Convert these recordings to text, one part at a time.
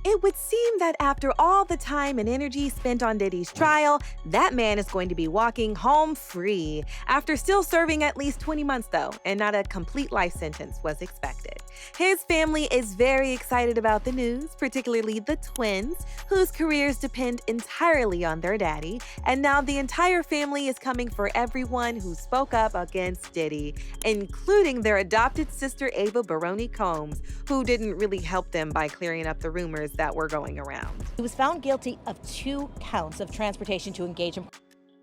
It would seem that after all the time and energy spent on Diddy's trial, that man is going to be walking home free. After still serving at least 20 months though, and not a complete life sentence was expected. His family is very excited about the news, particularly the twins, whose careers depend entirely on their daddy. And now the entire family is coming for everyone who spoke up against Diddy, including their adopted sister Ava Baroni Combs, who didn't really help them by clearing up the rumors that were going around. He was found guilty of 2 counts of transportation to engage in.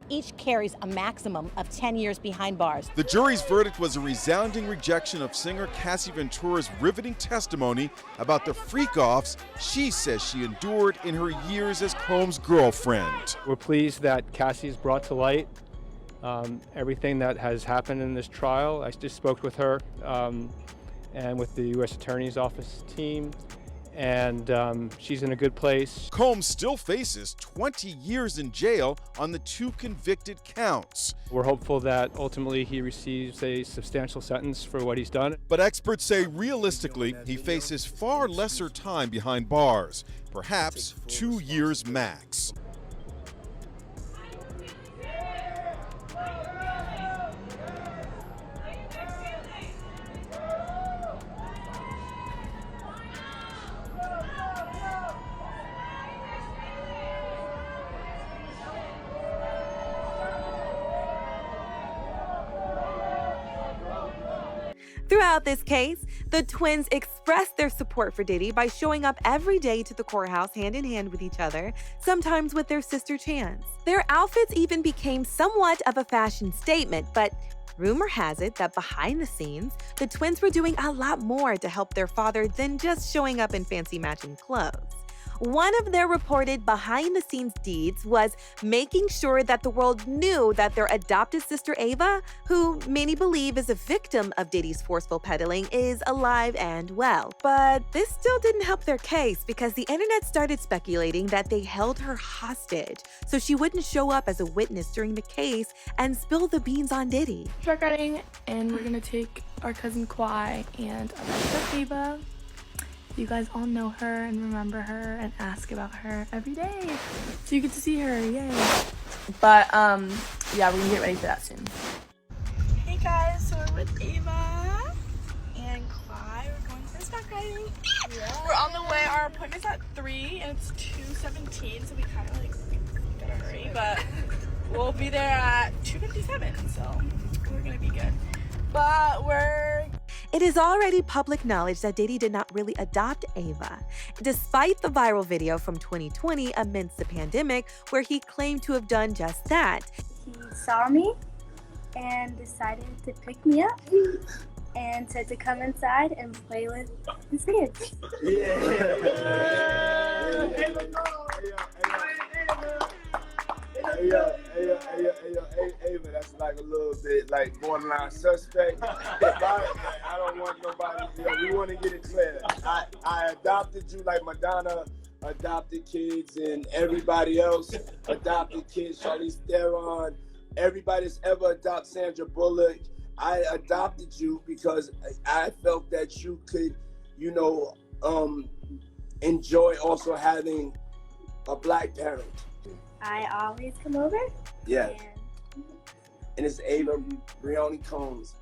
Each carries a maximum of 10 years behind bars. The jury's verdict was a resounding rejection of singer Cassie Ventura's riveting testimony about the freak-offs she says she endured in her years as Combs' girlfriend. We're pleased that Cassie's brought to light everything that has happened in this trial. I just spoke with her and with the U.S. Attorney's Office team, and she's in a good place. Combs still faces 20 years in jail on the 2 convicted counts. We're hopeful that ultimately he receives a substantial sentence for what he's done. But experts say realistically, he faces far lesser time behind bars, perhaps 2 years max. Throughout this case, the twins expressed their support for Diddy by showing up every day to the courthouse hand in hand with each other, sometimes with their sister Chance. Their outfits even became somewhat of a fashion statement, but rumor has it that behind the scenes, the twins were doing a lot more to help their father than just showing up in fancy matching clothes. One of their reported behind-the-scenes deeds was making sure that the world knew that their adopted sister Ava, who many believe is a victim of Diddy's forceful peddling, is alive and well. But this still didn't help their case because the internet started speculating that they held her hostage so she wouldn't show up as a witness during the case and spill the beans on Diddy. Truck riding, and we're gonna take our cousin Kwai and our sister Ava. You guys all know her and remember her and ask about her every day, so you get to see her. Yay! But yeah, we're gonna get ready for that soon. Hey guys, so we're with Ava and Clyde. We're going horseback riding. Yeah. We're on the way. Our appointment's at 3 and it's 2:17, so we kind of like gotta hurry. But we'll be there at 2:57, so we're gonna be good. But It is already public knowledge that Diddy did not really adopt Ava, despite the viral video from 2020 amidst the pandemic where he claimed to have done just that. He saw me and decided to pick me up and said to come inside and play with his kids. Ava, that's like a little bit like borderline suspect. I don't want nobody, we want to get it clear. I adopted you like Madonna adopted kids and everybody else adopted kids, Charlize Theron, everybody that's ever adopted Sandra Bullock. I adopted you because I felt that you could, enjoy also having a black parent. I always come over. Yeah. And it's Ava Baroni Combs.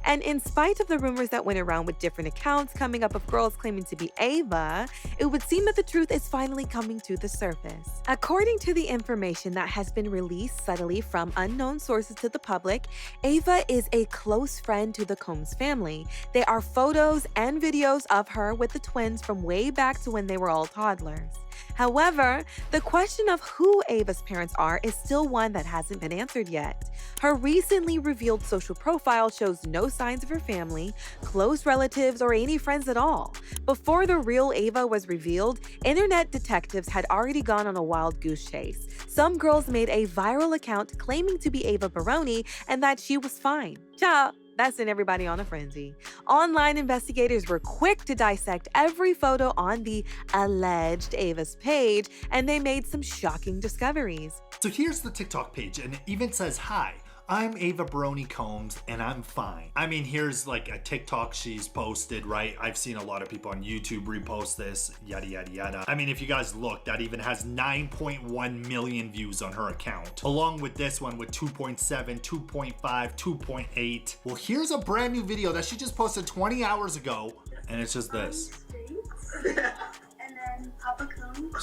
And in spite of the rumors that went around with different accounts coming up of girls claiming to be Ava, it would seem that the truth is finally coming to the surface. According to the information that has been released subtly from unknown sources to the public, Ava is a close friend to the Combs family. There are photos and videos of her with the twins from way back to when they were all toddlers. However, the question of who Ava's parents are is still one that hasn't been answered yet. Her recently revealed social profile shows no signs of her family, close relatives, or any friends at all. Before the real Ava was revealed, internet detectives had already gone on a wild goose chase. Some girls made a viral account claiming to be Ava Baroni and that she was fine. Ciao. That sent everybody on a frenzy. Online investigators were quick to dissect every photo on the alleged Ava's page, and they made some shocking discoveries. So here's the TikTok page, and it even says hi. I'm Ava Baroni Combs and I'm fine. I mean, here's like a TikTok she's posted, right? I've seen a lot of people on YouTube repost this, yada, yada, yada. I mean, if you guys look, that even has 9.1 million views on her account, along with this one with 2.7, 2.5, 2.8. Well, here's a brand new video that she just posted 20 hours ago, and it's just this. And then Papa Combs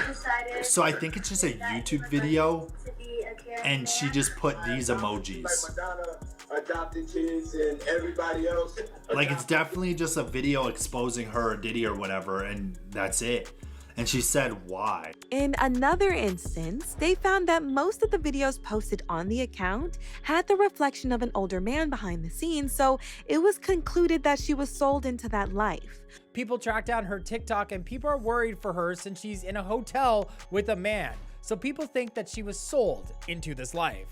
decided. So I think it's just a YouTube video, to be a caring and she man. just put these Like emojis. Madonna adopted kids and everybody else. Like, it's definitely just a video exposing her or Diddy or whatever, and that's it. And she said why. In another instance, they found that most of the videos posted on the account had the reflection of an older man behind the scenes, so it was concluded that she was sold into that life. People tracked down her TikTok and people are worried for her since she's in a hotel with a man. So people think that she was sold into this life.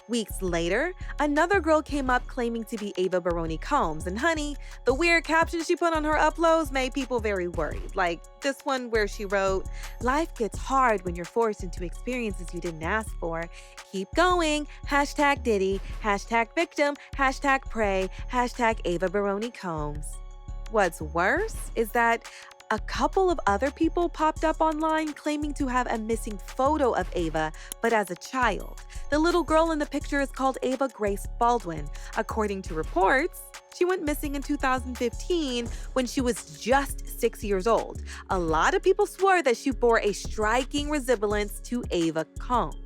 Weeks later, another girl came up claiming to be Ava Baroni Combs, and honey, the weird captions she put on her uploads made people very worried. Like this one where she wrote, "Life gets hard when you're forced into experiences you didn't ask for. Keep going, hashtag Diddy, hashtag victim, hashtag pray, hashtag Ava Baroni Combs." What's worse is that a couple of other people popped up online claiming to have a missing photo of Ava, but as a child. The little girl in the picture is called Ava Grace Baldwin. According to reports, she went missing in 2015 when she was just 6 years old. A lot of people swore that she bore a striking resemblance to Ava Combs.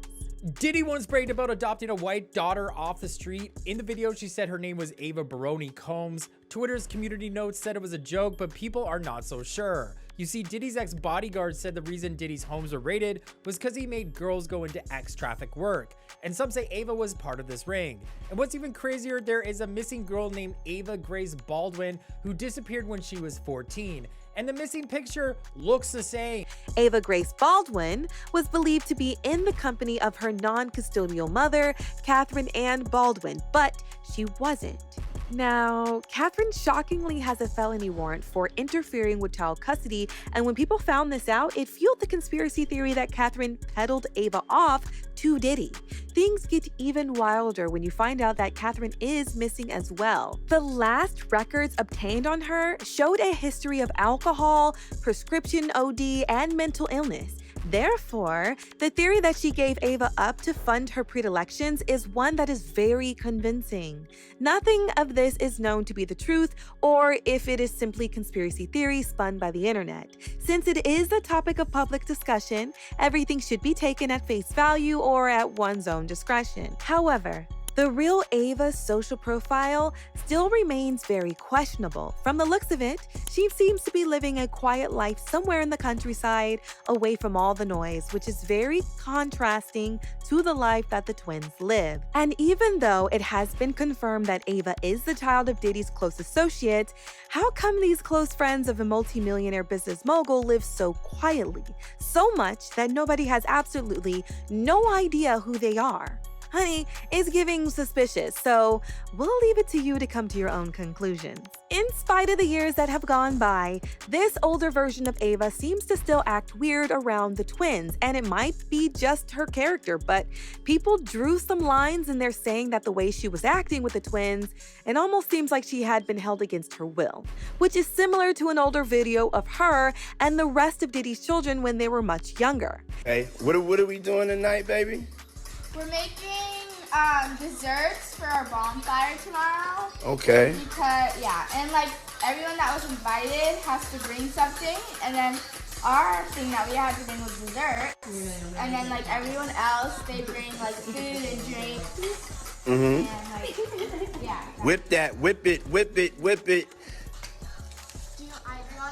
Diddy once bragged about adopting a white daughter off the street. In the video, she said her name was Ava Baroni Combs. Twitter's community notes said it was a joke, but people are not so sure. You see, Diddy's ex-bodyguard said the reason Diddy's homes were raided was because he made girls go into ex-traffic work. And some say Ava was part of this ring. And what's even crazier, there is a missing girl named Ava Grace Baldwin who disappeared when she was 14. And the missing picture looks the same. Ava Grace Baldwin was believed to be in the company of her non-custodial mother, Catherine Ann Baldwin, but she wasn't. Now, Catherine shockingly has a felony warrant for interfering with child custody, and when people found this out, it fueled the conspiracy theory that Catherine peddled Ava off to Diddy. Things get even wilder when you find out that Catherine is missing as well. The last records obtained on her showed a history of alcohol, prescription OD, and mental illness. Therefore, the theory that she gave Ava up to fund her predilections is one that is very convincing. Nothing of this is known to be the truth, or if it is simply conspiracy theory spun by the internet. Since it is the topic of public discussion, everything should be taken at face value or at one's own discretion. However, the real Ava's social profile still remains very questionable. From the looks of it, she seems to be living a quiet life somewhere in the countryside, away from all the noise, which is very contrasting to the life that the twins live. And even though it has been confirmed that Ava is the child of Diddy's close associate, how come these close friends of a multimillionaire business mogul live so quietly? So much that nobody has absolutely no idea who they are. Honey, it's giving suspicious, so we'll leave it to you to come to your own conclusions. In spite of the years that have gone by, this older version of Ava seems to still act weird around the twins, and it might be just her character, but people drew some lines and they're saying that the way she was acting with the twins, it almost seems like she had been held against her will, which is similar to an older video of her and the rest of Diddy's children when they were much younger. Hey, what are we doing tonight, baby? We're making desserts for our bonfire tomorrow. Okay. Because, yeah, and like everyone that was invited has to bring something, and then our thing that we had to bring was dessert. And then like everyone else, they bring like food and drink. Mm-hmm. And like, yeah. Whip that, whip it, whip it, whip it.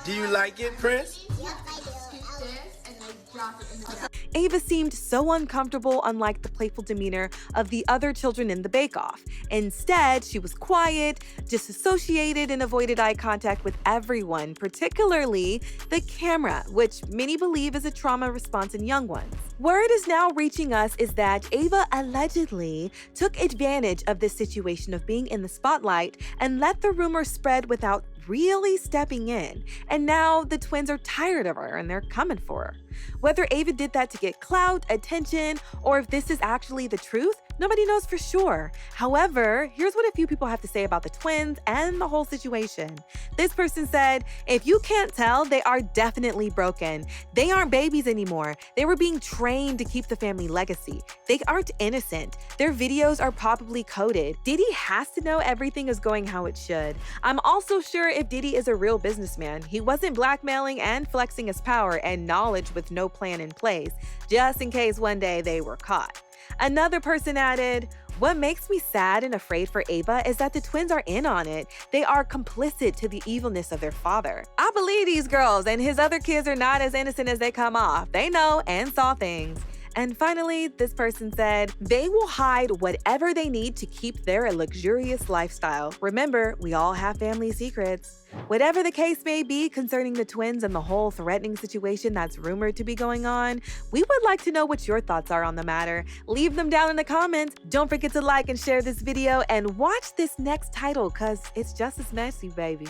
Do you like it, Prince? Yes, I do. Scoop this and like drop it in the jar. Ava seemed so uncomfortable, unlike the playful demeanor of the other children in the bake-off. Instead, she was quiet, disassociated, and avoided eye contact with everyone, particularly the camera, which many believe is a trauma response in young ones. Word is now reaching us is that Ava allegedly took advantage of this situation of being in the spotlight and let the rumor spread without really stepping in. And now the twins are tired of her and they're coming for her. Whether Ava did that to get clout, attention, or if this is actually the truth, Nobody knows for sure. However, here's what a few people have to say about the twins and the whole situation. This person said, if you can't tell, they are definitely broken. They aren't babies anymore. They were being trained to keep the family legacy. They aren't innocent. Their videos are probably coded. Diddy has to know everything is going how it should. I'm also sure if Diddy is a real businessman, he wasn't blackmailing and flexing his power and knowledge with no plan in place, just in case one day they were caught. Another person added, what makes me sad and afraid for Ava is that the twins are in on it. They are complicit to the evilness of their father. I believe these girls and his other kids are not as innocent as they come off. They know and saw things. And finally, this person said, they will hide whatever they need to keep their luxurious lifestyle. Remember, we all have family secrets. Whatever the case may be concerning the twins and the whole threatening situation that's rumored to be going on, we would like to know what your thoughts are on the matter. Leave them down in the comments. Don't forget to like and share this video and watch this next title because it's just as messy, baby.